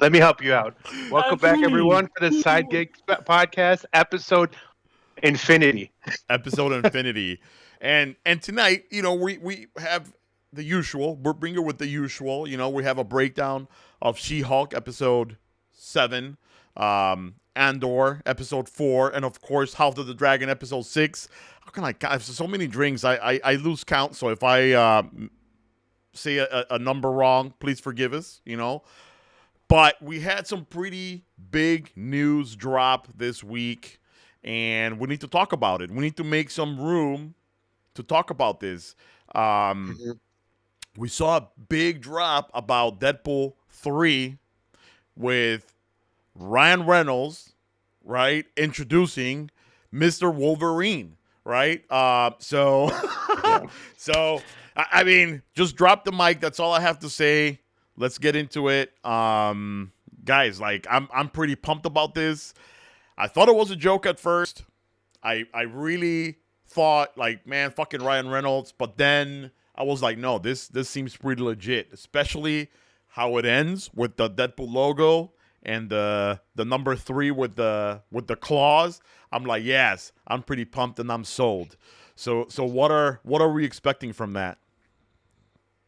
Let me help you out. Welcome back, Absolutely. everyone, to the Side Gig Podcast, episode Infinity. Episode Infinity. And tonight, we have the usual. We're bringing with the usual. We have a breakdown of She-Hulk episode 7, Andor episode 4, and of course House of the Dragon episode 6. How can I count? So many drinks, I lose count. So if I say a number wrong, please forgive us. But we had some pretty big news drop this week, and we need to talk about it. We need to make some room to talk about this. We saw a big drop about Deadpool 3 with Ryan Reynolds, right, introducing Mr. Wolverine, right? So I mean, just drop the mic. That's all I have to say. Let's get into it. Guys, like, I'm pretty pumped about this. I thought it was a joke at first. I really thought, like, man, fucking Ryan Reynolds. But then I was like, no, this seems pretty legit, especially how it ends with the Deadpool logo and the number 3 with the claws. I'm like, yes, I'm pretty pumped and I'm sold. So what are we expecting from that?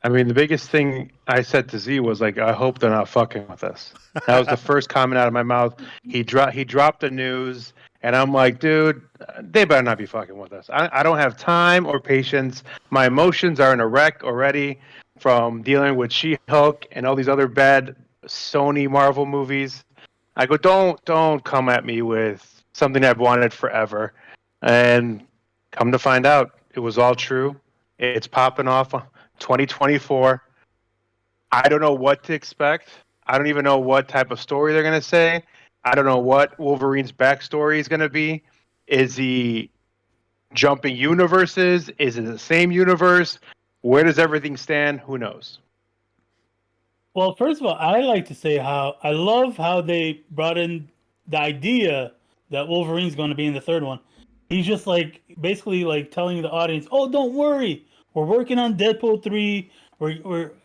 I mean, the biggest thing I said to Z was like, I hope they're not fucking with us. That was the first comment out of my mouth. He dropped the news, and I'm like, dude, they better not be fucking with us. I don't have time or patience. My emotions are in a wreck already from dealing with She-Hulk and all these other bad Sony Marvel movies. I go, don't come at me with something I've wanted forever. And come to find out, it was all true. It's popping off 2024. I don't know what to expect. I don't even know what type of story they're going to say. I don't know what Wolverine's backstory is going to be. Is he jumping universes? Is it the same universe? Where does everything stand? Who knows? Well, first of all, I like to say how I love how they brought in the idea that Wolverine's going to be in the third one. He's just like basically like telling the audience, "Oh, don't worry. We're working on Deadpool 3.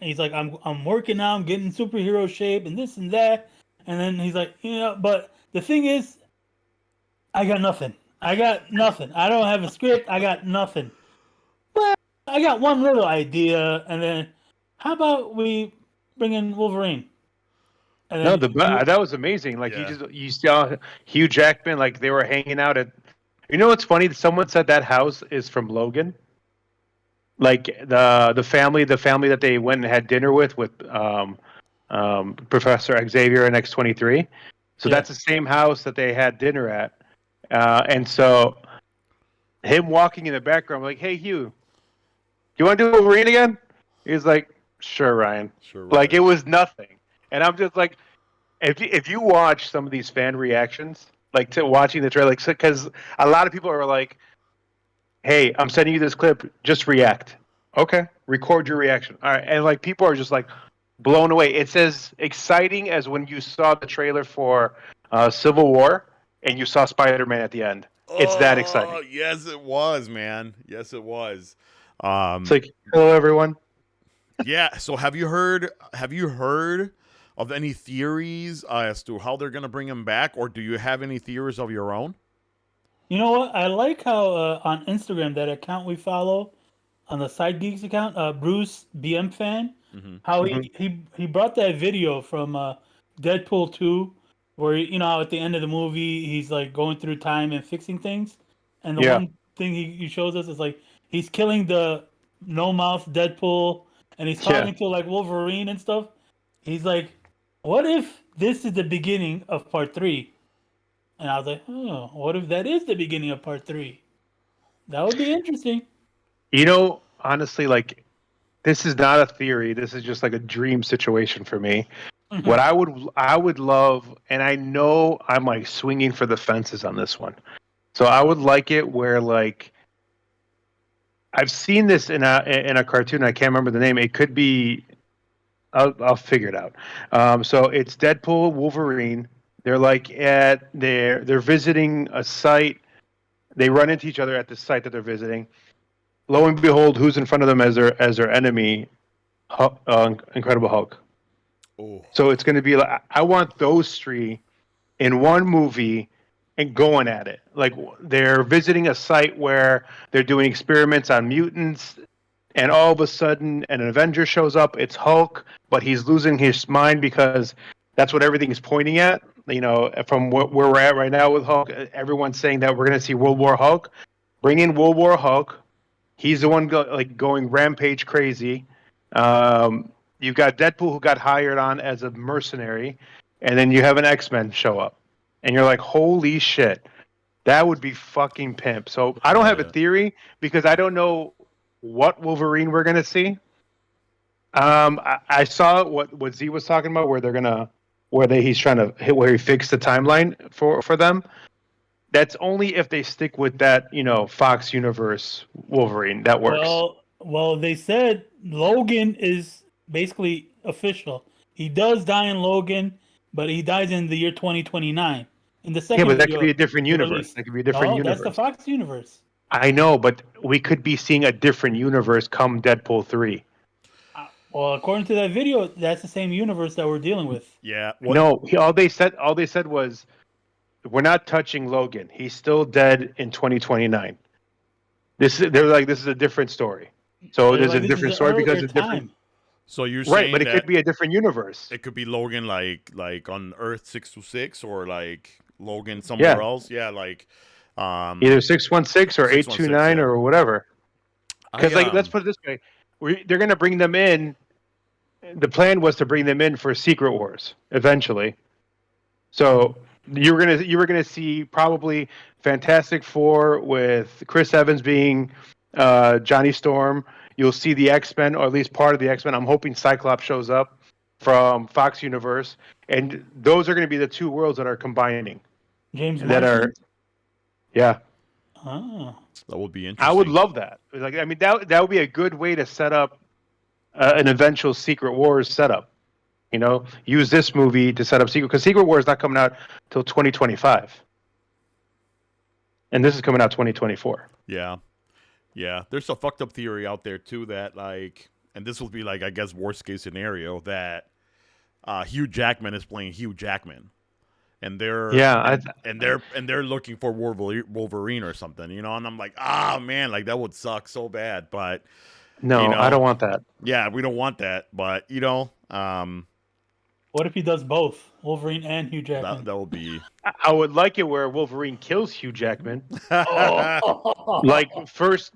He's like, I'm working now. I'm getting superhero shape and this and that." And then he's like, but the thing is, I got nothing. I don't have a script. I got nothing. But I got one little idea. And then, how about we bring in Wolverine? And No, then that was amazing. Like, Yeah. you saw Hugh Jackman, like they were hanging out at. You know what's funny? Someone said that house is from Logan. Like the family that they went and had dinner with Professor Xavier in X-23. So Yeah. that's the same house that they had dinner at. And so him walking in the background, like, "Hey, Hugh, you want to do Wolverine again?" He's like, "Sure, Ryan." Sure. Like, it was nothing. And I'm just like, if you watch some of these fan reactions, like to watching the trailer, because a lot of people are like, "Hey, I'm sending you this clip. Just react." Okay, record your reaction. All right, and like people are just like blown away. It's as exciting as when you saw the trailer for Civil War and you saw Spider-Man at the end. It's that exciting. Yes, it was, man. Yes, it was. It's like, hello, everyone. Yeah. So have you heard of any theories as to how they're gonna bring him back, or do you have any theories of your own? You know what? I like how on Instagram, that account we follow, on the Side Geeks account, Bruce BM fan, how he brought that video from Deadpool 2, where how at the end of the movie he's like going through time and fixing things, and the one thing he shows us is like he's killing the no mouth Deadpool, and he's talking to like Wolverine and stuff. He's like, "What if this is the beginning of part 3?" And I was like, "Oh, what if that is the beginning of part 3? That would be interesting." Honestly, like, this is not a theory. This is just like a dream situation for me. What I would love, and I know I'm like swinging for the fences on this one. So I would like it where, like, I've seen this in a cartoon. I can't remember the name. It could be. I'll figure it out. So it's Deadpool, Wolverine. They're like they're visiting a site. They run into each other at the site that they're visiting. Lo and behold, who's in front of them as their enemy? Incredible Hulk. Oh, So it's going to be like I want those three in one movie and going at it. Like they're visiting a site where they're doing experiments on mutants, and all of a sudden an Avenger shows up. It's Hulk, but he's losing his mind because that's what everything is pointing at. You know, from where we're at right now with Hulk, everyone's saying that we're going to see World War Hulk. Bring in World War Hulk. He's the one going rampage crazy. You've got Deadpool who got hired on as a mercenary, and then you have an X-Men show up, and you're like, holy shit, that would be fucking pimp. So I don't have a theory because I don't know what Wolverine we're gonna see. I saw what Z was talking about, he's trying to hit where he fixed the timeline for them. That's only if they stick with that, Fox Universe Wolverine. That works. Well, they said Logan is basically official. He does die in Logan, but he dies in the year 2029. In the second, yeah, but that could be a different universe. released. That could be a different universe. That's the Fox universe. I know, but we could be seeing a different universe come Deadpool 3. Well, according to that video, that's the same universe that we're dealing with. yeah. No, all they said was, we're not touching Logan. He's still dead in 2029. They're like, this is a different story. So there's a different story because it's different. So you're saying Right, but it could be a different universe. It could be Logan like on Earth 626 or like Logan somewhere else. Yeah, like either 616 or 829 or whatever. Because let's put it this way, they're going to bring them in. The plan was to bring them in for Secret Wars eventually. So you were gonna see probably Fantastic Four with Chris Evans being Johnny Storm. You'll see the X-Men, or at least part of the X-Men. I'm hoping Cyclops shows up from Fox Universe, and those are going to be the two worlds that are combining. James that are, yeah. Oh, that would be interesting. I would love that. Like, I mean, that would be a good way to set up an eventual Secret Wars setup. Use this movie to set up Secret, because Secret Wars is not coming out till 2025, and this is coming out 2024. Yeah. Yeah, there's a fucked up theory out there too that and this will be like, I guess, worst case scenario, that Hugh Jackman is playing Hugh Jackman, and they're they're looking for Wolverine or something, and I'm like, man, like that would suck so bad, but no, I don't want that. Yeah, we don't want that, but what if he does both, Wolverine and Hugh Jackman? That would be. I would like it where Wolverine kills Hugh Jackman. First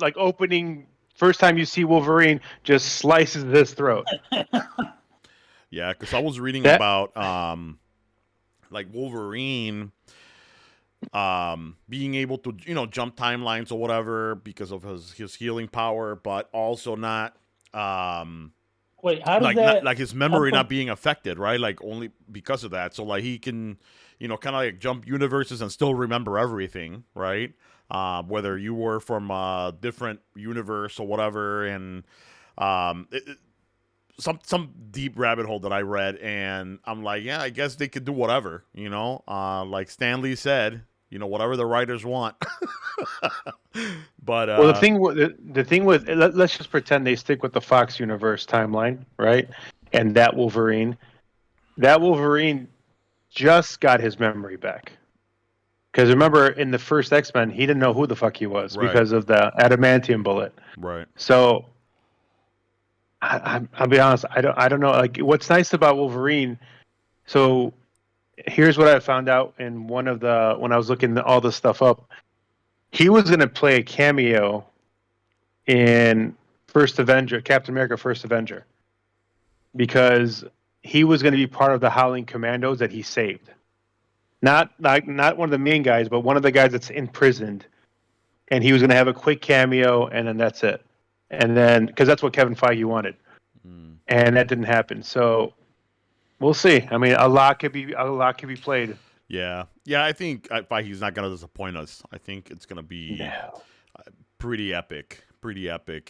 time you see Wolverine, just slices his throat. Yeah, because I was reading about like Wolverine being able to jump timelines or whatever because of his healing power, but also not Wait, how does that... like his memory not being affected, right? Like only because of that. So like he can, kind of like jump universes and still remember everything, right? Whether you were from a different universe or whatever, and some deep rabbit hole that I read, and I'm like, yeah, I guess they could do whatever, like Stan Lee said, whatever the writers want. But well, the thing with let's just pretend they stick with the Fox Universe timeline, right? And that Wolverine just got his memory back. Because remember, in the first X-Men, he didn't know who the fuck he was because of the adamantium bullet. Right. So I'll be honest, I don't know. Like, what's nice about Wolverine? So here's what I found out in when I was looking all this stuff up. He was going to play a cameo in Captain America: First Avenger, because he was going to be part of the Howling Commandos that he saved. Not one of the main guys, but one of the guys that's imprisoned, and he was going to have a quick cameo, and then that's it. And then, because that's what Kevin Feige wanted, and that didn't happen. So we'll see. I mean, a lot could be played. Yeah. I think Feige's not going to disappoint us. I think it's going to be pretty epic,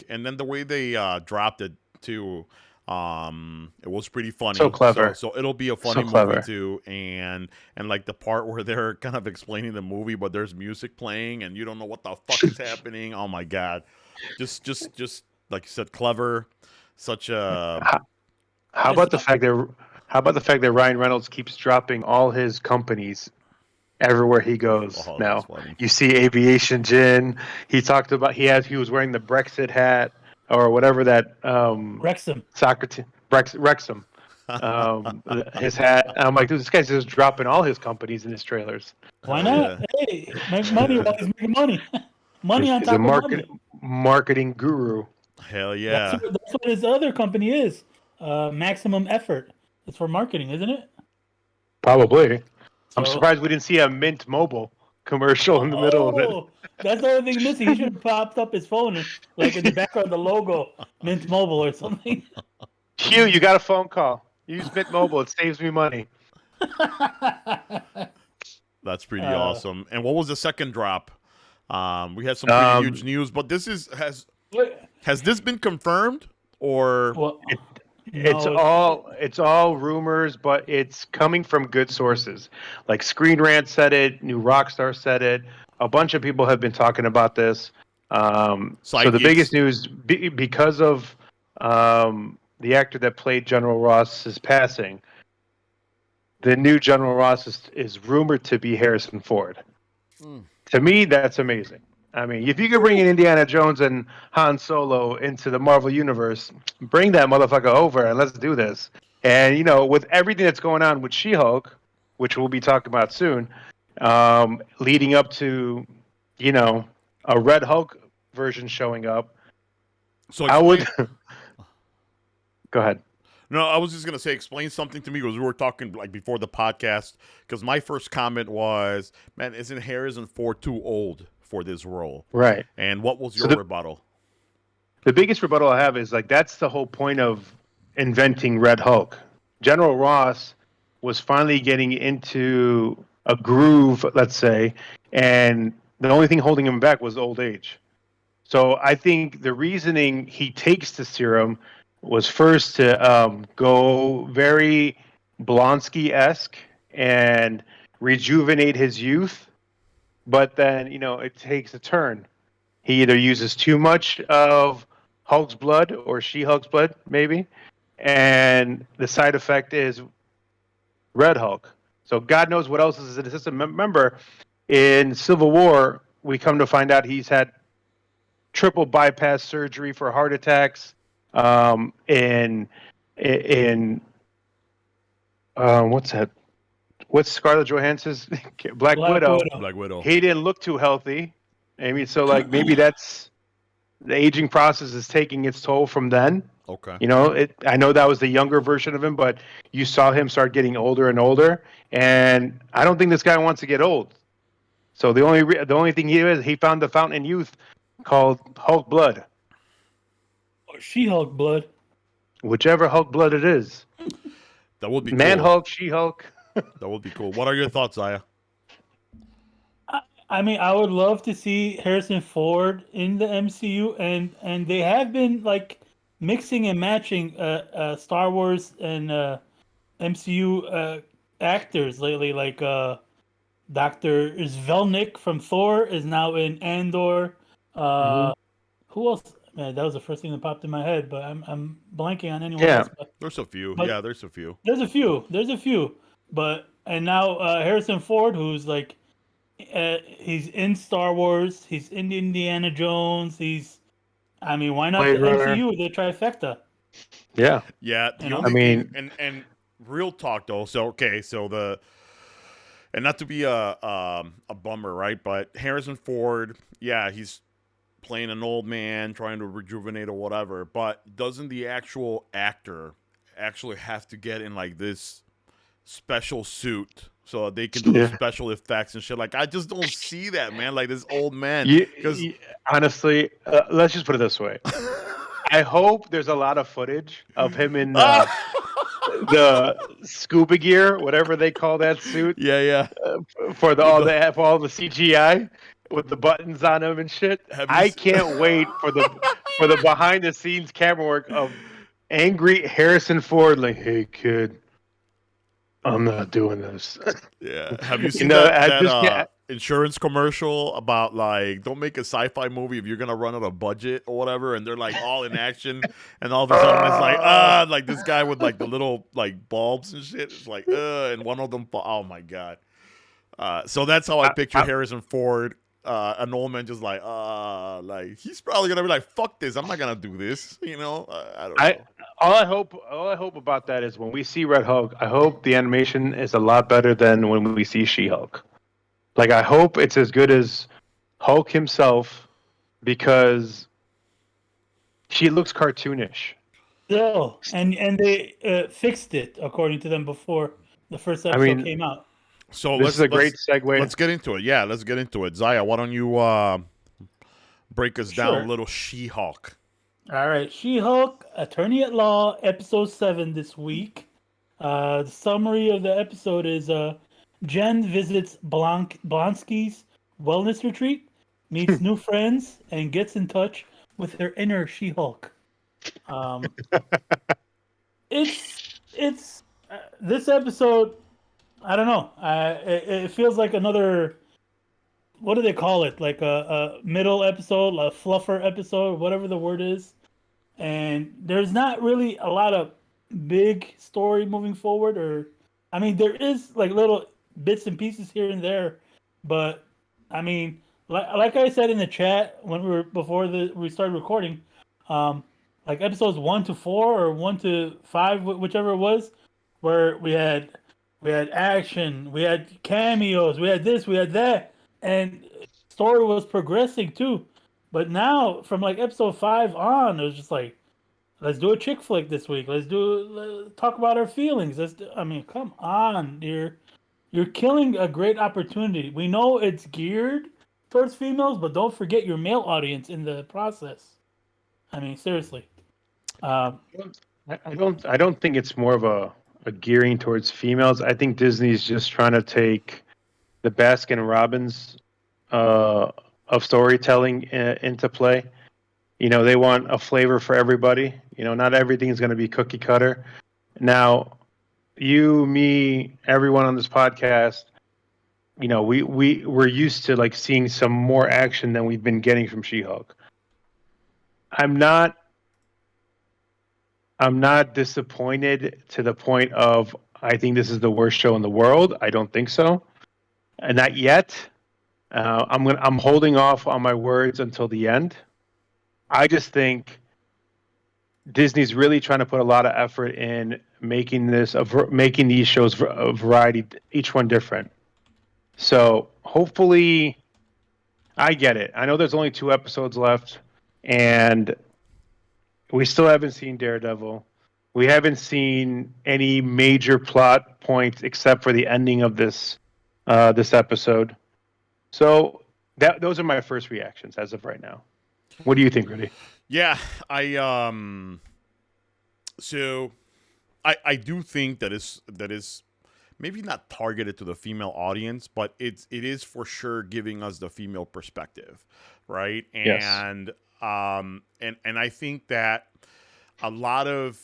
And then the way they dropped it too, it was pretty funny. So clever. So it'll be a funny movie too, and like the part where they're kind of explaining the movie, but there's music playing, and you don't know what the fuck is happening. Oh my god, just like you said, clever. Such a. How about the fact that How about the fact that Ryan Reynolds keeps dropping all his companies everywhere he goes Oh, now? that's funny. You see Aviation Gin. He talked about he was wearing the Brexit hat or whatever that Wrexham. soccer team Wrexham. His hat. I'm like, dude, this guy's just dropping all his companies in his trailers. Why Hell not? Hey, make money while he's making money. Money on He's top a of money. marketing guru. Hell yeah. That's what his other company is. Maximum Effort. It's for marketing, isn't it? Probably. I'm So- surprised we didn't see a Mint Mobile commercial in the middle of it. Oh, that's the only thing missing. He should have popped up his phone and, like, in the background, the logo, Mint Mobile or something. Hugh, you got a phone call. Use Mint Mobile. It saves me money. That's pretty awesome. And what was the second drop? We had some pretty huge news, but this has this been confirmed or? Well, It's all rumors, but it's coming from good sources. Like Screen Rant said it, New Rockstar said it. A bunch of people have been talking about this. So the biggest news, because of the actor that played General Ross's passing, the new General Ross is rumored to be Harrison Ford. To me, that's amazing. I mean, if you could bring in Indiana Jones and Han Solo into the Marvel Universe, bring that motherfucker over and let's do this. And, with everything that's going on with She-Hulk, which we'll be talking about soon, leading up to, a Red Hulk version showing up, So I would... Go ahead. No, I was just gonna say, explain something to me because we were talking like before the podcast. Because my first comment was, "Man, isn't Harrison Ford too old for this role?" Right. And what was your rebuttal? The biggest rebuttal I have is that's the whole point of inventing Red Hulk. General Ross was finally getting into a groove, let's say, and the only thing holding him back was old age. So I think the reasoning he takes the serum was first to go very Blonsky-esque and rejuvenate his youth, but then, it takes a turn. He either uses too much of Hulk's blood or She-Hulk's blood, maybe, and the side effect is Red Hulk. So God knows what else is in the system. Remember, in Civil War, we come to find out he's had triple bypass surgery for heart attacks. In what's that? What's Scarlett Johansson's Black Widow? Black Widow. He didn't look too healthy. I mean, so maybe that's the aging process is taking its toll from then. Okay. I know that was the younger version of him, but you saw him start getting older and older, and I don't think this guy wants to get old. So the only thing he found the fountain in youth called Hulk blood. She-Hulk blood. Whichever Hulk blood it is. That would be Man cool. Hulk, She-Hulk. That would be cool. What are your thoughts, Zaya? I mean, I would love to see Harrison Ford in the MCU, and they have been mixing and matching Star Wars and MCU actors lately. Like Dr. Zvelnik from Thor is now in Andor. Who else? Man, that was the first thing that popped in my head, but I'm blanking on anyone else. But There's a few. But- There's a few. there's a few. But and now Harrison Ford, who's he's in Star Wars, he's in Indiana Jones, why not Blade the Runner. MCU, the trifecta? Yeah. Yeah. And real talk though. So and not to be a bummer, right? But Harrison Ford, yeah, he's playing an old man trying to rejuvenate or whatever, but doesn't the actual actor actually have to get in this special suit so they can do the special effects and shit? I just don't see that, man. This old man. Honestly, let's just put it this way. I hope there's a lot of footage of him in the scuba gear, whatever they call that suit. Yeah. For all the CGI with the buttons on them and shit. I can't wait for the behind the scenes camera work of angry Harrison Ford, hey kid, I'm not doing this. Yeah. Have you seen that insurance commercial about like don't make a sci-fi movie if you're gonna run out of budget or whatever, and they're like all in action, and all of a sudden it's like this guy with like the little like bulbs and shit. It's like and one of them. Oh my god. So that's how I picture Harrison Ford. An old man just like he's probably gonna be like, fuck this, I'm not gonna do this, I don't know. All I hope about that is when we see Red Hulk, I hope the animation is a lot better than when we see She-Hulk. Like, I hope it's as good as Hulk himself, because she looks cartoonish. No, and they fixed it according to them before the first episode came out. So this is a great segue. Let's get into it. Yeah, let's get into it. Zaya, why don't you break us down a little She-Hulk? All right, She-Hulk, Attorney at Law, episode 7 this week. The summary of the episode is Jen visits Blonsky's wellness retreat, meets new friends, and gets in touch with her inner She-Hulk. It's this episode. I don't know. It feels like another. What do they call it? Like a middle episode, a fluffer episode, whatever the word is. And there's not really a lot of big story moving forward, there is like little bits and pieces here and there, but like I said in the chat when we started recording, like episodes 1 to 4 or 1 to 5, whichever it was, where we had action, we had cameos, we had this, we had that, and story was progressing too. But now, from like episode 5 on, it was just like, let's do a chick flick this week. Let's talk about our feelings. Come on, you're killing a great opportunity. We know it's geared towards females, but don't forget your male audience in the process. Seriously. I don't think it's more of a gearing towards females. I think Disney's just trying to take the Baskin Robbins of storytelling into play. They want a flavor for everybody. Not everything is going to be cookie cutter. Now, you, me, everyone on this podcast, we're used to like seeing some more action than we've been getting from She-Hulk. I'm not disappointed to the point of I think this is the worst show in the world. I don't think so, and not yet. I'm holding off on my words until the end. I just think Disney's really trying to put a lot of effort in making these shows a variety, each one different. So hopefully, I get it. I know there's only 2 episodes left, and we still haven't seen Daredevil. We haven't seen any major plot points except for the ending of this episode. So those are my first reactions as of right now. What do you think, Rudy? Yeah, so I do think that is maybe not targeted to the female audience, but it is for sure giving us the female perspective, right? And yes. And I think that a lot of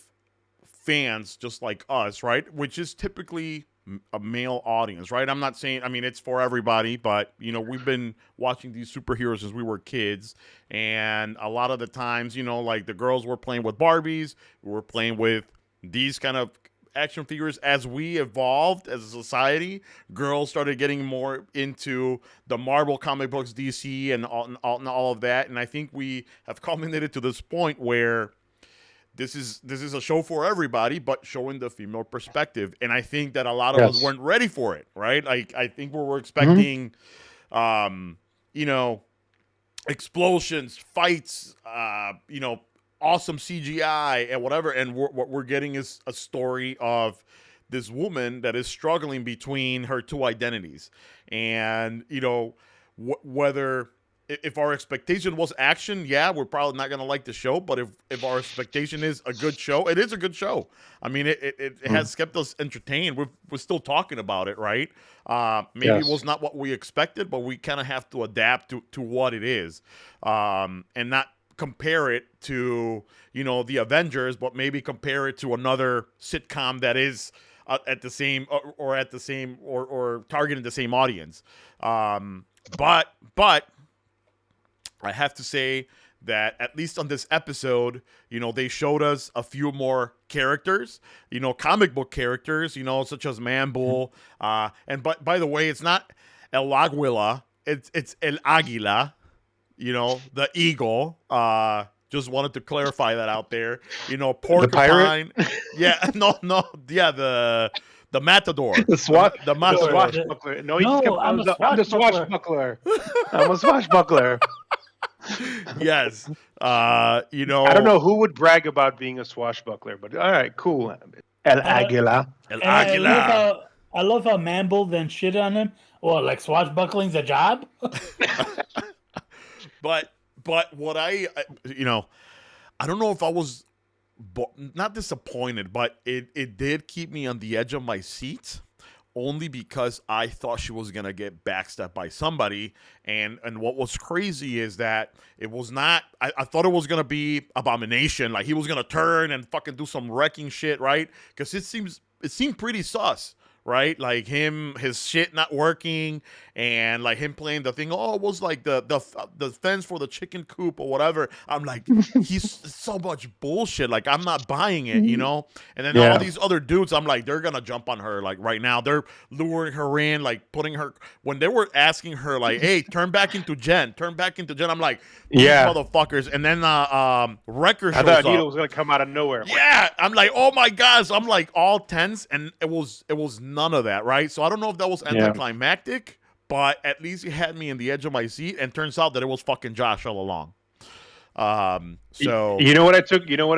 fans just like us, right, which is typically a male audience, right? I'm not saying, it's for everybody, but we've been watching these superheroes since we were kids, and a lot of the times, like the girls were playing with Barbies, we were playing with these kind of action figures. As we evolved as a society, girls started getting more into the Marvel comic books, DC, and all of that, and I think we have culminated to this point where this is a show for everybody, but showing the female perspective. And I think that a lot of us weren't ready for it, right? Like, I think we were expecting, explosions, fights, awesome CGI and whatever. And what we're getting is a story of this woman that is struggling between her 2 identities. And, whether... If our expectation was action, we're probably not going to like the show. But if our expectation is a good show, it is a good show. It has kept us entertained. We're still talking about it, right? Maybe it was not what we expected, but we kind of have to adapt to what it is, and not compare it to the Avengers, but maybe compare it to another sitcom that is at the same or at the same or targeting the same audience. But I have to say that at least on this episode, they showed us a few more characters, comic book characters, such as Man Bull. And by the way, it's not El Aguila, it's El Águila, the eagle. Just wanted to clarify that out there. Porcupine. Yeah, no, yeah, the matador. The matador. swashbuckler. No, I'm the swashbuckler. I'm a swashbuckler. Yes. I don't know who would brag about being a swashbuckler, but all right, cool. El Águila. El Águila. I love how Mamble then shit on him. Well, like swashbuckling's a job? But what I don't know if I was not disappointed, but it did keep me on the edge of my seat, only because I thought she was going to get backstabbed by somebody. And what was crazy is that it was not, I thought it was going to be Abomination. Like, he was going to turn and fucking do some wrecking shit, right? Because it seemed pretty sus. Right, like his shit not working, and like him playing the thing. Oh, it was like the fence for the chicken coop or whatever. I'm like, he's so much bullshit. Like, I'm not buying it, And then all these other dudes, I'm like, they're gonna jump on her like right now. They're luring her in, like putting her. When they were asking her, like, hey, turn back into Jen. I'm like, these motherfuckers. And then Wrecker shows up. I thought Anita was gonna come out of nowhere. Yeah, I'm like, oh my gosh. I'm like all tense, and it was none of that, right? So I don't know if that was anticlimactic, but at least it had me in the edge of my seat, and turns out that it was fucking Josh all along. So you know what I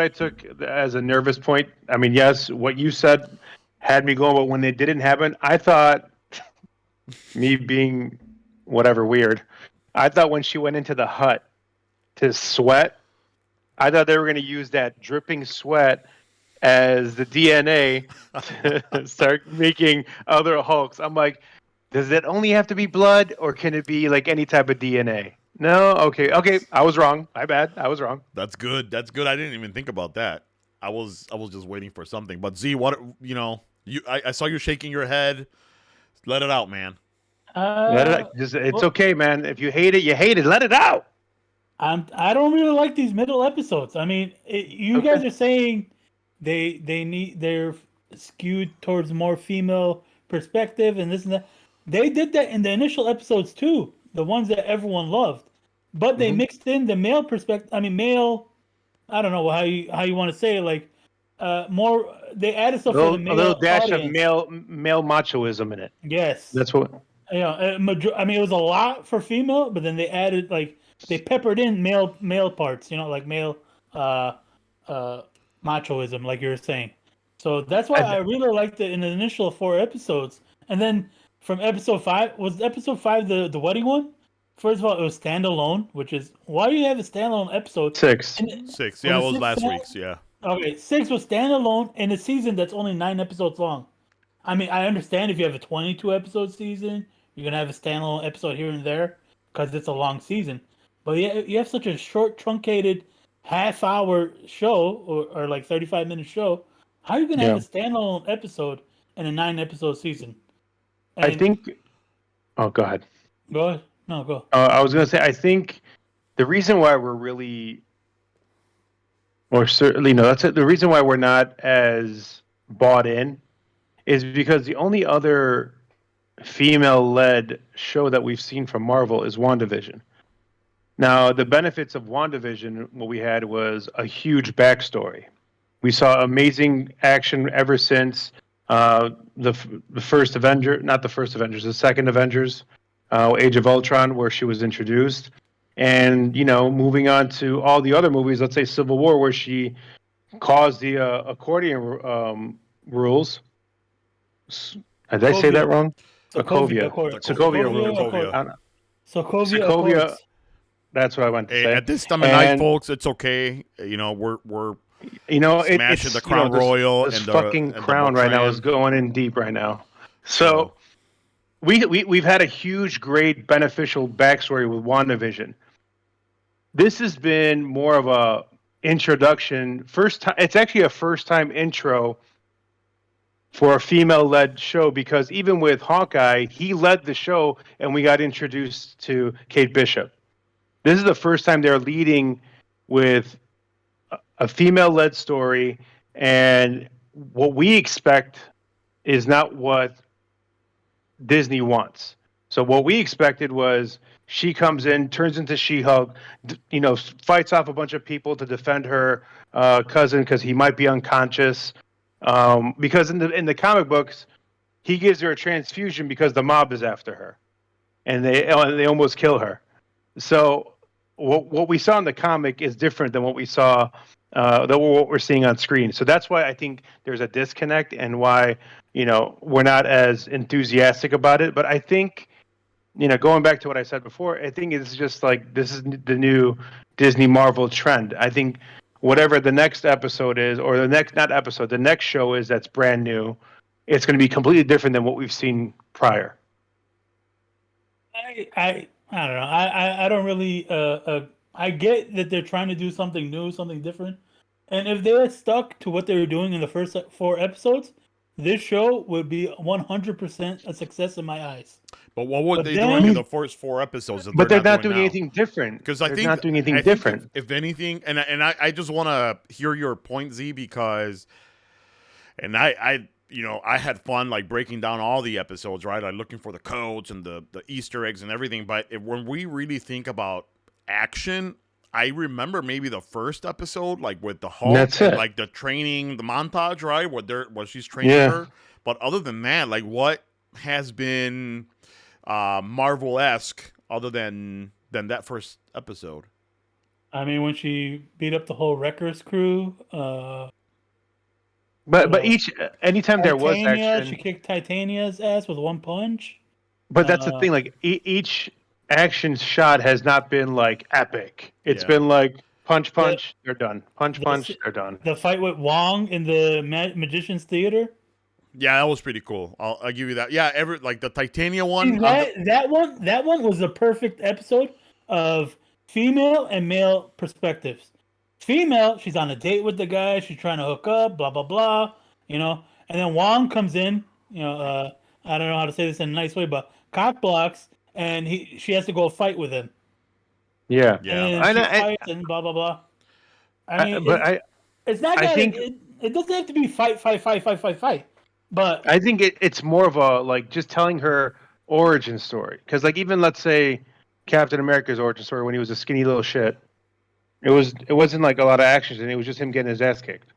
took? As a nervous point? I mean, yes, what you said had me going, but when it didn't happen, I thought, me being whatever weird, I thought when she went into the hut to sweat, I thought they were going to use that dripping sweat as the DNA to start making other Hulks. I'm like, does it only have to be blood, or can it be like any type of DNA? No, okay. I was wrong. My bad. I was wrong. That's good. I didn't even think about that. I was just waiting for something. But Z, what I saw you shaking your head. Let it out, man. Let it out. It's okay, man. If you hate it, you hate it. Let it out. I don't really like these middle episodes. I mean, guys are saying they're skewed towards more female perspective and this and that. They did that in the initial episodes too, the ones that everyone loved, but they mixed in the male perspective. I mean, male. I don't know how you want to say it, like more. They added stuff for the male. A little dash audience. of male machoism in it. Yes, that's what. I mean, it was a lot for female, but then they added they peppered in male parts. Like male machoism, like you were saying. So that's why I really liked it in the initial 4 episodes. And then from episode 5, was episode 5 the wedding one? First of all, it was standalone, which is why do you have a standalone episode? 6. 6. Yeah, it was last week's. Yeah. Okay, 6 was standalone in a season that's only 9 episodes long. I mean, I understand if you have a 22 episode season, you're gonna have a standalone episode here and there because it's a long season. But you have such a short, truncated half-hour show or like 35-minute show. How are you gonna have a standalone episode in a 9-episode season? And I think. Oh, go ahead. Go ahead. No, go. I was gonna say, I think the reason why we're really, or certainly no, that's it. The reason why we're not as bought in is because the only other female-led show that we've seen from Marvel is WandaVision. Now, the benefits of WandaVision, what we had was a huge backstory. We saw amazing action ever since the first Avenger, not the first Avengers, the second Avengers, Age of Ultron, where she was introduced. And, moving on to all the other movies, let's say Civil War, where she caused the accordion rules. Did I say that wrong? Sokovia rules. Sokovia. That's what I went to say. At this time of night, folks, it's okay. We're smashing the Crown Royal. This fucking crown right now is going in deep right now. So we've had a huge, great, beneficial backstory with WandaVision. This has been more of a introduction. First time, it's actually a first time intro for a female-led show, because even with Hawkeye, he led the show and we got introduced to Kate Bishop. This is the first time they're leading with a female-led story, and what we expect is not what Disney wants. So what we expected was she comes in, turns into She-Hulk, fights off a bunch of people to defend her cousin because he might be unconscious. Because in the comic books, he gives her a transfusion because the mob is after her, and they almost kill her. So what we saw in the comic is different than what we saw, what we're seeing on screen. So that's why I think there's a disconnect, and why we're not as enthusiastic about it. But I think, going back to what I said before, I think it's just like this is the new Disney Marvel trend. I think whatever the next episode is, or the next show is that's brand new, it's going to be completely different than what we've seen prior. I don't know. I don't really. I get that they're trying to do something new, something different, and if they're stuck to what they were doing in the first 4 episodes, this show would be 100% a success in my eyes. But what were they doing in the first 4 episodes? But they're not doing anything different. Because I think they're not doing anything different. If anything, and I just want to hear your point, Z, because, and I had fun like breaking down all the episodes, right? Like looking for the codes and the Easter eggs and everything. But when we really think about action, I remember maybe the first episode, like with the Hulk, and like the training, the montage, right? Where she's training her. But other than that, like what has been Marvel-esque other than that first episode? I mean, when she beat up the whole Wreckers crew. But anytime there was action, she kicked Titania's ass with 1 punch. But that's the thing. Like each action shot has not been like epic. It's been like punch, they're done. Punch, they're done. The fight with Wong in the Magician's Theater. Yeah, that was pretty cool. I'll give you that. Yeah, like the Titania one. That one was a perfect episode of female and male perspectives. Female, she's on a date with the guy. She's trying to hook up. Blah blah blah. And then Wong comes in. I don't know how to say this in a nice way, but cock blocks, and she has to go fight with him. Yeah. And she fights and blah blah blah. I mean, it's not. It doesn't have to be fight. But I think it's more of a like just telling her origin story. Because like even let's say Captain America's origin story when he was a skinny little shit, it wasn't like a lot of action, and it was just him getting his ass kicked,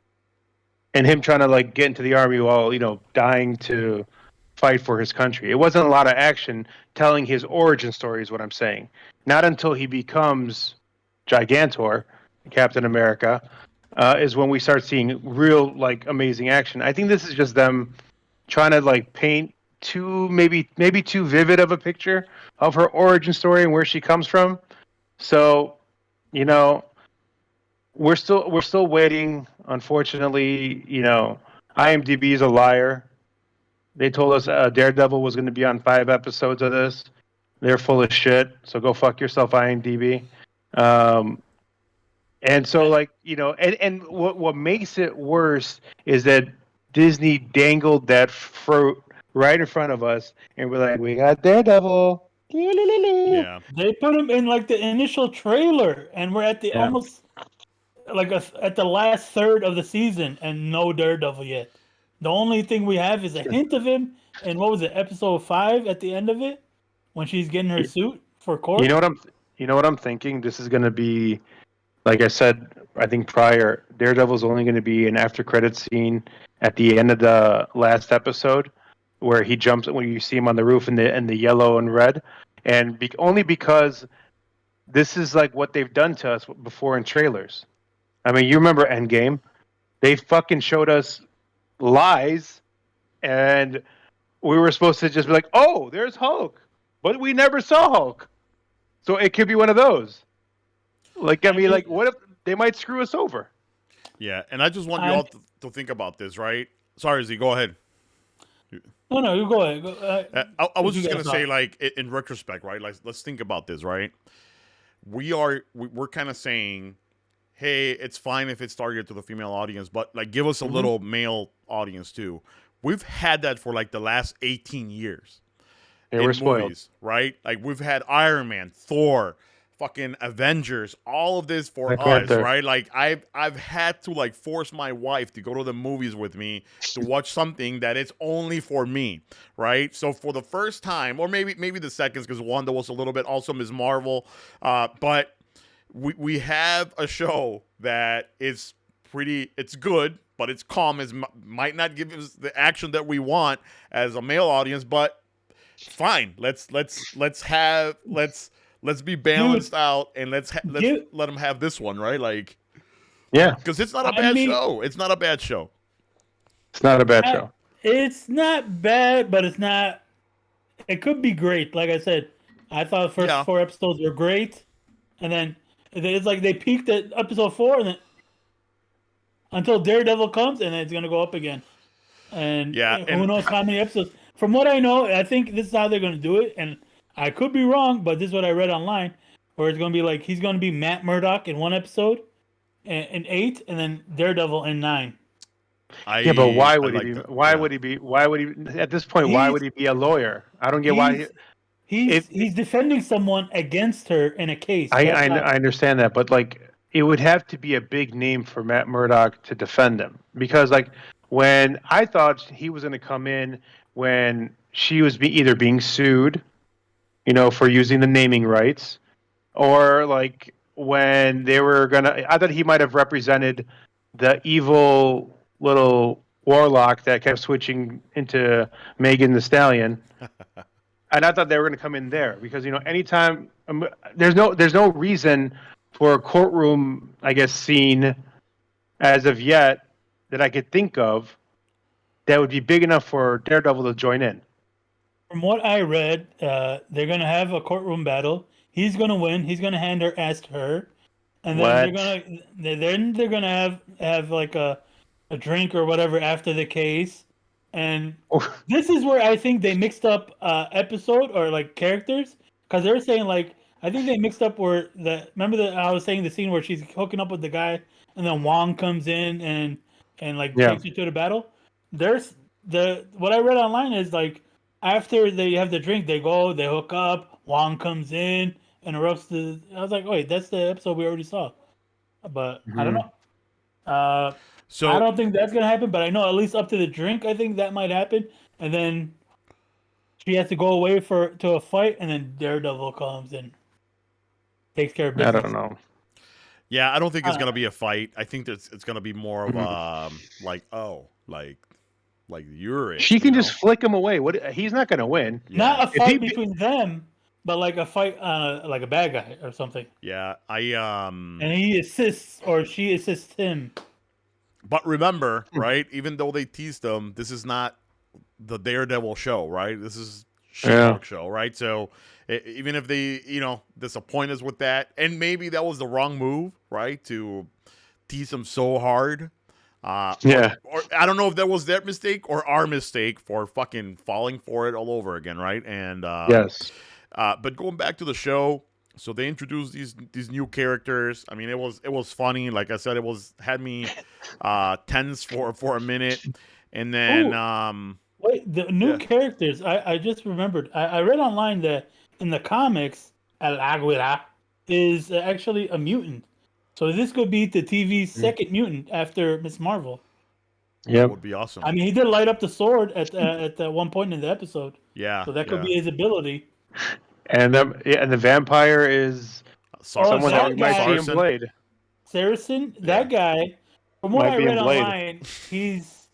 and him trying to like get into the army while dying to fight for his country. It wasn't a lot of action telling his origin story, is what I'm saying. Not until he becomes Gigantor, Captain America, is when we start seeing real like amazing action. I think this is just them trying to like paint maybe too vivid of a picture of her origin story and where she comes from. So, we're still waiting. Unfortunately, IMDb is a liar. They told us Daredevil was going to be on 5 episodes of this. They're full of shit. So go fuck yourself, IMDb. And so, like, and what makes it worse is that Disney dangled that fruit right in front of us, and we're like, we got Daredevil. Yeah. They put him in like the initial trailer, and we're at the almost like at the last third of the season, and no Daredevil yet. The only thing we have is a hint of him, and what was it, episode 5 at the end of it, when she's getting her suit for court. You know what I'm thinking? This is going to be, like I said, I think prior, Daredevil's only going to be an after credit scene at the end of the last episode, where he jumps when you see him on the roof in the yellow and red, and only because this is like what they've done to us before in trailers. I mean, you remember Endgame? They fucking showed us lies, and we were supposed to just be like, "Oh, there's Hulk," but we never saw Hulk, so it could be one of those. Like, I mean, like, what if they might screw us over? Yeah, and I just want you all to think about this, right? Sorry, Z, go ahead. No, you go ahead. I was just gonna say, like, in retrospect, right? Like, let's think about this, right? We're kind of saying, hey, it's fine if it's targeted to the female audience, but like, give us a little male audience too. we've had that for like the last 18 years. They in were spoiled. movies, right? Like we've had Iron Man, Thor, fucking Avengers, all of this for Black us, Panther. right? Like I've had to like force my wife to go to the movies with me to watch something that is only for me, right? So for the first time, or maybe the seconds, because Wanda was a little bit also Ms. Marvel, but we have a show that is it's good, but it's calm. Might not give us the action that we want as a male audience, but fine. Let's be balanced out, and let's let them have this one, right? Like, Yeah, because it's not a bad show. It's not a bad show. it's not a bad show. It's not bad, but it's not. It could be great. Like I said, I thought the first 4 episodes were great, and then it's like they peaked at episode 4, and then until Daredevil comes, and then it's gonna go up again. And who knows how many episodes? From what I know, I think this is how they're gonna do it, and I could be wrong, but this is what I read online, where it's gonna be like he's gonna be Matt Murdock in 1 episode, in 8, and then Daredevil in 9. Yeah, but why would he be? Why would he be? Why would he? At this point, why would he be a lawyer? I don't get why. He's defending someone against her in a case. I understand that, but like it would have to be a big name for Matt Murdock to defend him, because like when I thought he was going to come in when she was either being sued, for using the naming rights, or like when they were I thought he might have represented the evil little warlock that kept switching into Megan Thee Stallion. And I thought they were going to come in there because, anytime there's no reason for a courtroom, I guess, scene as of yet that I could think of that would be big enough for Daredevil to join in. From what I read, they're going to have a courtroom battle. He's going to win. He's going to hand her ass to her, and then they're going to have like a drink or whatever after the case. And this is where I think they mixed up episode or like characters, because they're saying like I think they mixed up where remember that I was saying the scene where she's hooking up with the guy and then Wong comes in and like takes her to the battle. There's what I read online is like after they have the drink, they hook up, Wong comes in and erupts I was like, wait, that's the episode we already saw. But I don't know. So I don't think that's gonna happen, but I know at least up to the drink, I think that might happen. And then she has to go away to a fight, and then Daredevil comes and takes care of business. I don't know. Yeah, I don't think it's gonna be a fight. I think that it's gonna be more of like you're it. She can just flick him away. He's not gonna win. Yeah. Not a fight between them, but like a fight like a bad guy or something. Yeah, and he assists or she assists him. But remember, right? Even though they teased them, this is not the Daredevil show, right? This is She-Hulk show, right? So even if they, disappoint us with that, and maybe that was the wrong move, right? To tease them so hard. Or I don't know if that was their mistake or our mistake for fucking falling for it all over again, right? And yes. But going back to the show. So they introduced these new characters. I mean, it was funny. Like I said, had me tense for a minute, and then wait, the new characters. I just remembered. I read online that in the comics, El Aguila is actually a mutant. So this could be the TV's second mutant after Ms. Marvel. Yeah, that would be awesome. I mean, he did light up the sword at one point in the episode. Yeah, so that could be his ability. And the vampire is someone that might be in Blade. Saracen, that guy. From what I read online, he's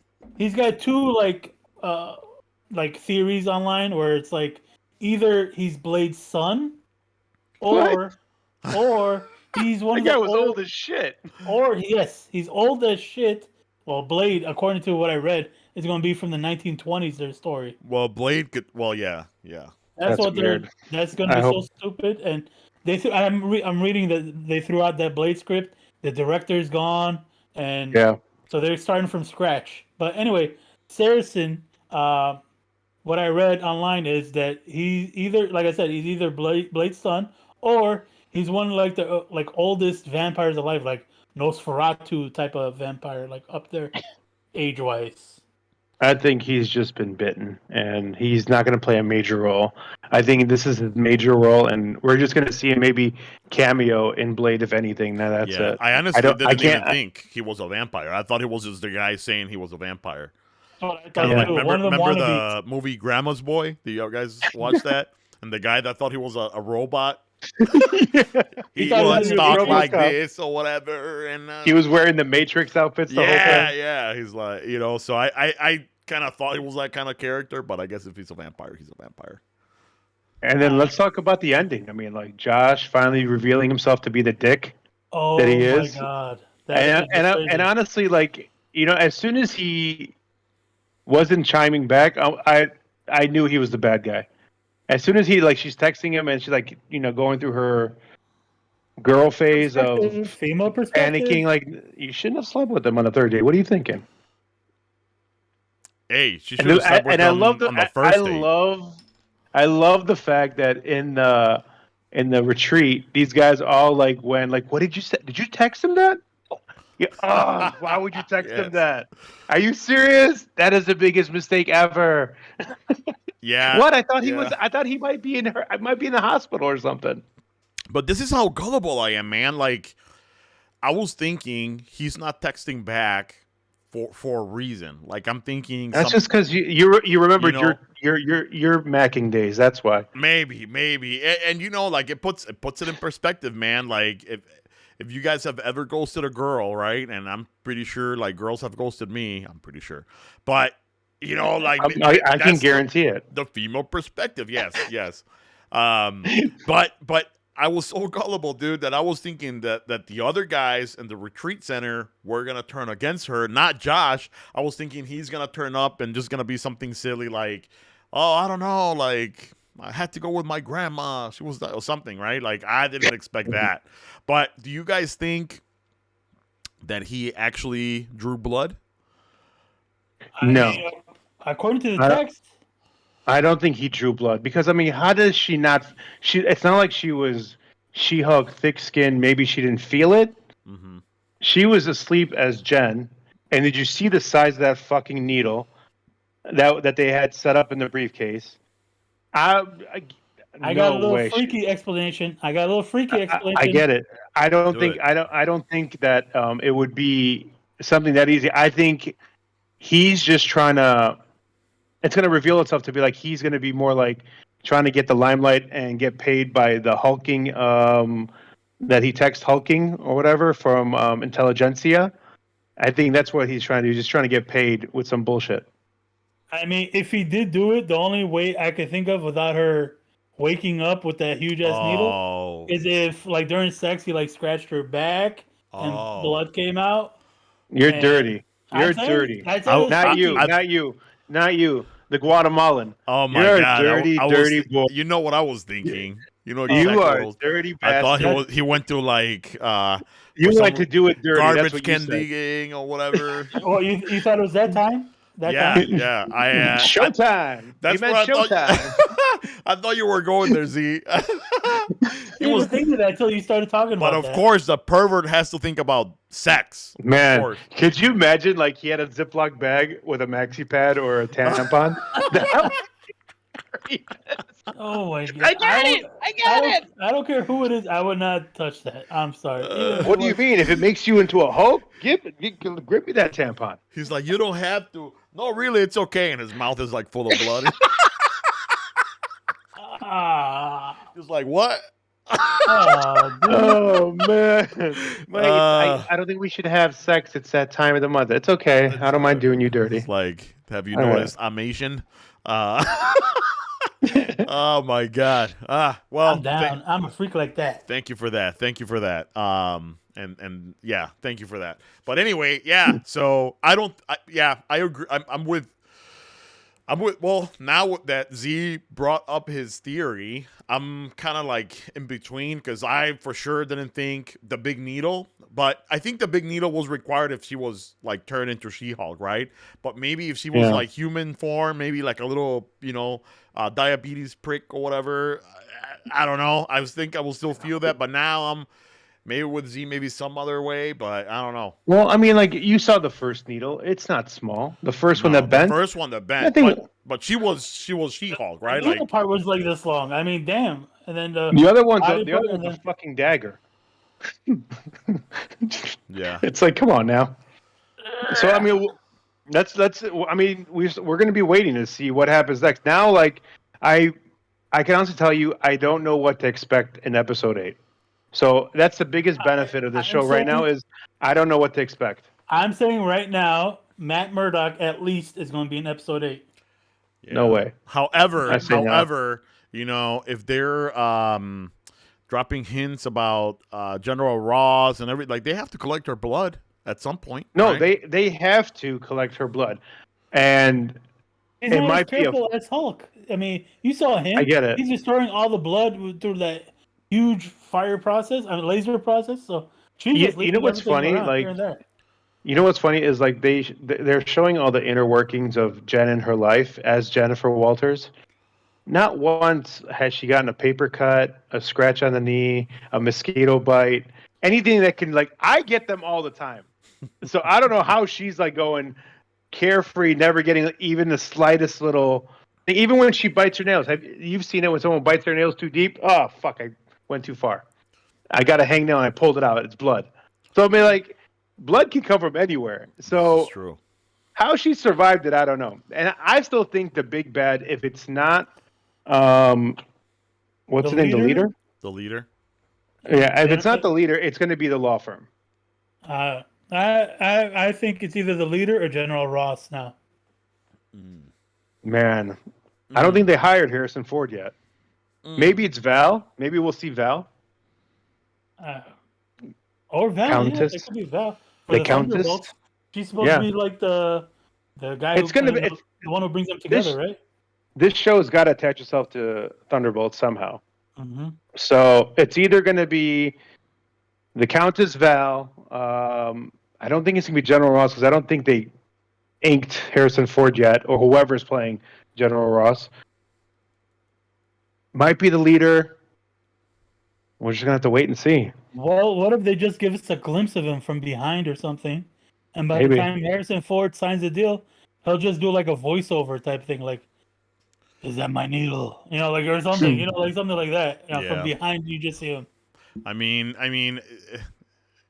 got 2 like theories online where it's like either he's Blade's son, or he's one of the guy was old as shit. Or he's old as shit. Well, Blade, according to what I read, is going to be from the 1920s. Their story. Well, Blade could. Well, yeah. That's what weird. That's going to be so stupid. And I'm reading that they threw out that Blade script. The director's gone, and so they're starting from scratch. But anyway, Saracen. What I read online is that he's either Blade's son, or he's one like the oldest vampires alive, like Nosferatu type of vampire, like up there age wise. I think he's just been bitten, and he's not going to play a major role. I think this is his major role, and we're just going to see him maybe cameo in Blade, if anything. Now that's Yeah, it. I honestly I didn't even can't. think he was a vampire. I thought he was just the guy saying he was a vampire. Oh, I thought Kind of Yeah. like too. remember, One of them remember wannabes. the movie Grandma's Boy? Do you guys watch that? And the guy that thought he was a robot, he thought he was was a talk robot like cop. this or whatever, and He was wearing the Matrix outfits the whole yeah, time. yeah. He's like, so I kind of thought he was that kind of character, but I guess if he's a vampire, he's a vampire. And then let's talk about the ending. I mean, like Josh finally revealing himself to be the dick Oh that he my is. god. And honestly, like, as soon as he wasn't chiming back, I knew he was the bad guy. As soon as she's texting him and she's like, going through her girl phase of female perspective. panicking, like, you shouldn't have slept with him on the third date. What are you thinking? Hey, she should have slept with I him love on the first date. I love the fact that in the retreat, these guys all went like, "What did you say? Did you text him that? Yeah. Oh, why would you text him Yes. that? Are you serious? That is the biggest mistake ever." Yeah. What? I thought he was. yeah. I thought he might be in her. I might be in the hospital or something. But this is how gullible I am, man. Like, I was thinking he's not texting back for a reason. Like, I'm thinking That's just because you remembered You know- your macking days. That's why. maybe, and like it puts it in perspective, man. Like, if you guys have ever ghosted a girl, right? And I'm pretty sure like girls have ghosted me. I'm pretty sure, but like I can that's guarantee it. the female perspective. Yes. But I was so gullible, dude, that I was thinking that the other guys in the retreat center were gonna turn against her, not Josh. I was thinking he's gonna turn up and just gonna be something silly like, oh, I don't know, like I had to go with my grandma. She was or something, right? Like I didn't expect that. But do you guys think that he actually drew blood? No. According to the I- text, I don't think he drew blood because I mean, how does she not? It's not like she was She-Hulk, thick-skinned. Maybe she didn't feel it. Mm-hmm. She was asleep as Jen. And did you see the size of that fucking needle that they had set up in the briefcase? I got No a little way. freaky explanation. I get it. I don't Do think it. I don't think that it would be something that easy. I think he's just trying to. It's going to reveal itself to be like he's going to be more like trying to get the limelight and get paid by the hulking that he text hulking or whatever from Intelligentsia. I think that's what he's trying to do. He's just trying to get paid with some bullshit. I mean, if he did do it, the only way I could think of without her waking up with that huge ass needle Oh. is if, like, during sex, he like scratched her back and Oh. blood came out. You're And dirty. You're I'm saying- dirty. I said it was Not freaky. you. Not you. Not you. The Guatemalan. Oh my You're a god! dirty, I dirty was, boy. You know what I was thinking? You know exactly You what are I a was. dirty I bastard. thought he went to like You some like to do it dirty. That's garbage what can you said. digging or whatever. Well, you thought it was that time? That yeah, time? yeah. Showtime. That's He meant what I Showtime. thought. I thought you were going there, Z. You was thinking that until you started talking But about of that. course, the pervert has to think about sex. Of Man, course. could you imagine like he had a Ziploc bag with a maxi pad or a tampon? That would be great. Oh my god! I got it. I don't care who it is. I would not touch that. I'm sorry. What do you mean? If it makes you into a Hulk, grip me that tampon. He's like, you don't have to. No, really, it's okay. And his mouth is like full of blood. He's like, what? Oh, dude. Oh man, Mike, I don't think we should have sex. It's that time of the month. It's okay. I don't mind doing you dirty. It's like, have you All right. noticed I'm Asian? Oh my god. Well, I'm down. I'm a freak like that. thank you for that. And yeah, thank you for that. But anyway, yeah. So I agree. I'm with. Well, now that Z brought up his theory, I'm kind of like in between because I for sure didn't think the big needle, but I think the big needle was required if she was like turned into She-Hulk, right? But maybe if she was like human form, maybe like a little, diabetes prick or whatever. I don't know. I was think I will still feel that, but now Maybe with Z, maybe some other way, but I don't know. Well, I mean, like you saw the first needle; it's not small. The first one No, that the bent. first one that bent, That thing. but she was She-Hulk, The right? needle Like, part was like this long. I mean, damn. And then the The other one's body the other part, one's and a then fucking dagger. yeah, It's like, come on now. So I mean, let's. I mean, we're going to be waiting to see what happens next. Now, like I can honestly tell you, I don't know what to expect in episode 8. So that's the biggest benefit of the show right now is I don't know what to expect. I'm saying right now, Matt Murdock at least is going to be in episode 8. yeah. No way. However, I say no. you know, if they're dropping hints about General Ross and everything, like they have to collect her blood at some point. No, right? they have to collect her blood, and He's it not as might be a. careful as Hulk. I mean, you saw him. I get it. He's destroying all the blood through that huge fire process, laser process. So she's just You know leaving what's everything funny? around Like, here and there. you know what's funny is like they're showing all the inner workings of Jen and her life as Jennifer Walters. Not once has she gotten a paper cut, a scratch on the knee, a mosquito bite, anything that can like I get them all the time. So I don't know how she's like going carefree, never getting even the slightest little. Even when she bites her nails, you've seen it when someone bites their nails too deep? Oh fuck! I went too far. I got a hangnail and I pulled it out. It's blood. So I mean, like, blood can come from anywhere. So That's true. how she survived it, I don't know. And I still think the big bad, if it's not, what's the name? The leader. The leader. Yeah, if it's not the leader, it's going to be the law firm. I think it's either the leader or General Ross now. Man, I don't think they hired Harrison Ford yet. Maybe it's Val. Maybe we'll see Val. Or Val. Countess. Yeah, it could be Val. The Countess. Thunderbolts. She's supposed to be like the guy. It's going to be the one who brings them together, right? This show's got to attach itself to Thunderbolts somehow. Mm-hmm. So it's either going to be the Countess Val. I don't think it's going to be General Ross because I don't think they inked Harrison Ford yet, or whoever's playing General Ross. Might be the leader. We're just going to have to wait and see. Well, what if they just give us a glimpse of him from behind or something? And by the time Harrison Ford signs the deal, he'll just do like a voiceover type thing, like, "Is that my needle?" You know, like or something. You know, like something like that. You know, from behind, you just see him. I mean,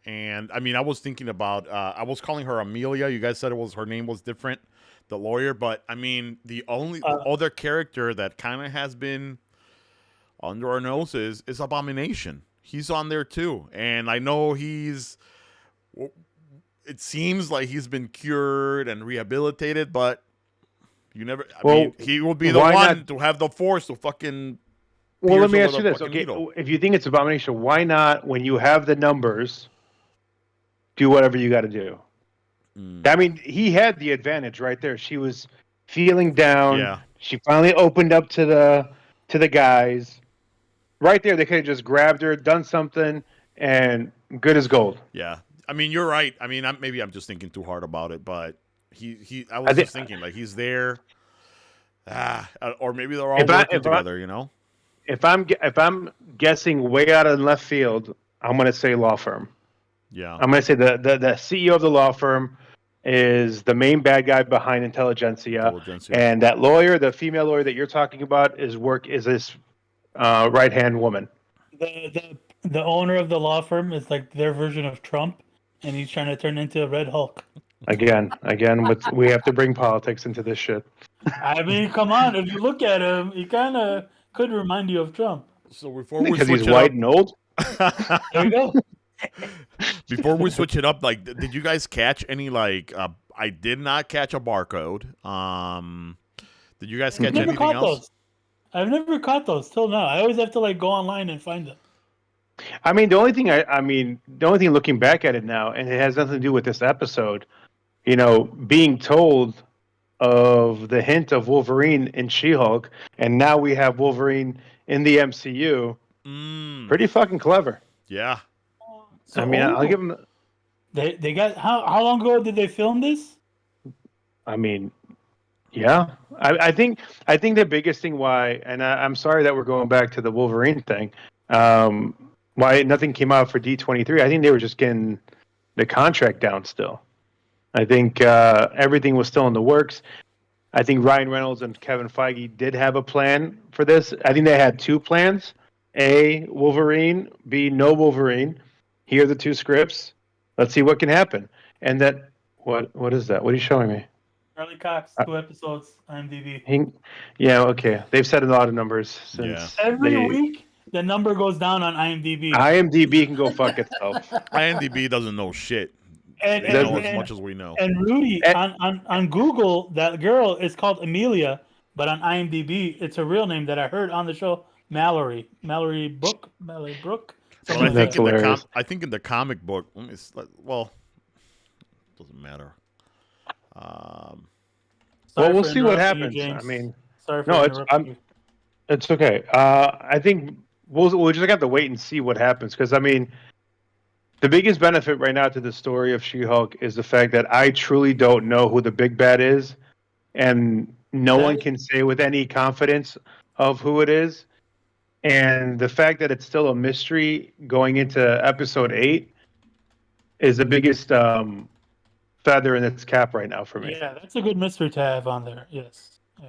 I was thinking about. I was calling her Amelia. You guys said her name was different, the lawyer. But I mean, the only other character that kind of has been under our noses is Abomination. He's on there too, and I know he's. It seems like he's been cured and rehabilitated, but you never. I mean, he will be the one to have the force to fucking. Well, let me ask you this. Okay, if you think it's Abomination, why not, when you have the numbers, do whatever you got to do? I mean, he had the advantage right there. She was feeling down. Yeah. She finally opened up to the guys. Right there, they could have just grabbed her, done something, and good as gold. Yeah. I mean, you're right. I mean, maybe I'm just thinking too hard about it, but I was just thinking, like, he's there. Or maybe they're all working together, you know? If I'm guessing way out of left field, I'm going to say law firm. Yeah. I'm going to say the CEO of the law firm is the main bad guy behind Intelligentsia. And that lawyer, the female lawyer that you're talking about, is this right-hand woman. The owner of the law firm is like their version of Trump, and he's trying to turn into a Red Hulk. Again, we have to bring politics into this shit. I mean, come on. If you look at him, he kind of could remind you of Trump. So before we because he's white and old. There you go. Before we switch it up, like, did you guys catch any like? I did not catch a barcode. Did you guys catch anything else? Those. I've never caught those till now. I always have to like go online and find them. I mean, the only thing looking back at it now, and it has nothing to do with this episode, you know, being told of the hint of Wolverine in She-Hulk, and now we have Wolverine in the MCU. Pretty fucking clever. Yeah. So, I mean, I'll give them. They got how long ago did they film this? I mean, yeah, I think the biggest thing why, and I'm sorry that we're going back to the Wolverine thing. why nothing came out for D23. I think they were just getting the contract down still. I think everything was still in the works. I think Ryan Reynolds and Kevin Feige did have a plan for this. I think they had two plans: A, Wolverine; B, no Wolverine. Here are the two scripts. Let's see what can happen. And that what is that? What are you showing me? Charlie Cox, 2 episodes, IMDb. Yeah, okay. They've said a lot of numbers since Every week, the number goes down on IMDb. IMDb can go fuck itself. IMDb doesn't know shit. And, They know as much as we know. And Rudy, on Google, that girl is called Amelia, but on IMDb, it's a real name that I heard on the show, Mallory Brooke. Well, I think in the comic book, well, doesn't matter. Well, we'll see what happens. I mean, sorry for it's okay. I think we'll just have to wait and see what happens, because I mean, the biggest benefit right now to the story of She-Hulk is the fact that I truly don't know who the big bad is, and no one can say with any confidence of who it is. And the fact that it's still a mystery going into episode 8 is the biggest feather in its cap right now for me. Yeah, that's a good mystery to have on there. Yes. Yeah.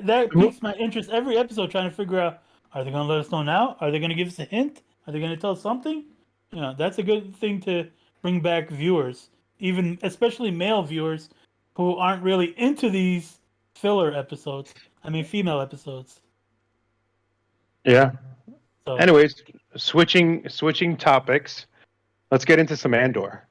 That piques my interest every episode, trying to figure out, are they going to let us know now? Are they going to give us a hint? Are they going to tell us something? You know, that's a good thing to bring back viewers, even especially male viewers who aren't really into these filler episodes. I mean, female episodes. Yeah. So, anyways, switching topics. Let's get into some Andor.